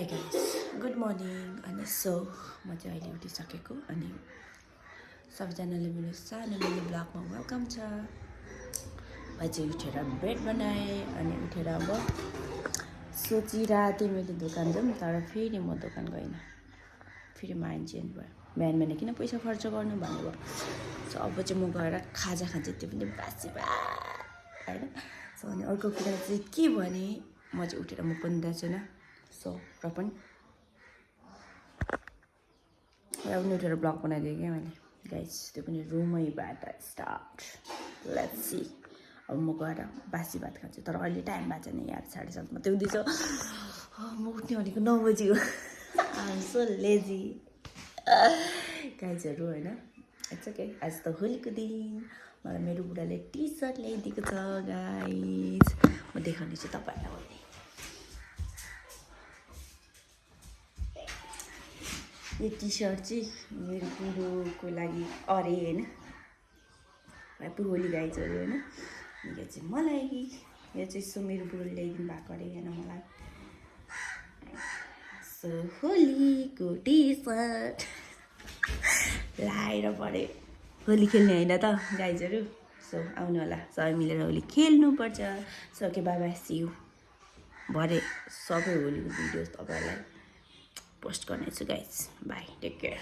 Hi guys, good morning. अनि म चाहिँ अहिले उठिसकेको अनि सबैजनाले मेरो सानो मिनी ब्लगमा वेलकम छ। म चाहिँ उठेर ब्रेड बनाएँ अनि उठेर अब सोचिरहेको थिएँ मैले दोकान जाऊँ, तर फेरि म दोकान गइनँ। फेरि माइन्ड चेन्ज भयो। बिहान किन पैसा खर्च गर्नु भन्नुभयो। सो अब चाहिँ म गएर खाजा खान्छु, त्यो पनि बासी होइन। सो अनि अर्को कुरा चाहिँ के भने म चाहिँ उठेर म पनि छैन। सो र पनि उठेर ब्लग बनाइदिएँ क्या मैले गाइस, त्यो पनि रुमैबाट स्टार्ट। Let's see. अब म गएर बासी भात खान्छु, तर अहिले टाइम भएको छैन यार, 7:30 मात्रै हुँदैछ। म उठ्ने भनेको 9 बजी हो। आइ एम सो लेजी गाइजहरू होइन। इट्स ओके, आज त होलीको दिन मलाई मेरो बुढाले टी सर्ट ल्याइदिएको छ गाइज। म देखाउने छु तपाईँहरूलाई। यो टी सर्ट चाहिँ मेरो बुढोको लागि अरे होइन, ह्याप्पी होली गाइजहरू होइन। यो चाहिँ मलाई, यो चाहिँ सो मेरो बुढोले ल्याइदिनु भएको अरे होइन मलाई। सो होलीको टी सर्ट लाएर पऱ्यो होली खेल्ने होइन त गाइजहरू। सो आउनु होला, सबै मिलेर होली खेल्नुपर्छ। So okay, bye bye, see you. भरे सबै होलीको भिडियोज तपाईँहरूलाई पोस्ट गर्नेछु गाइज। By, take care.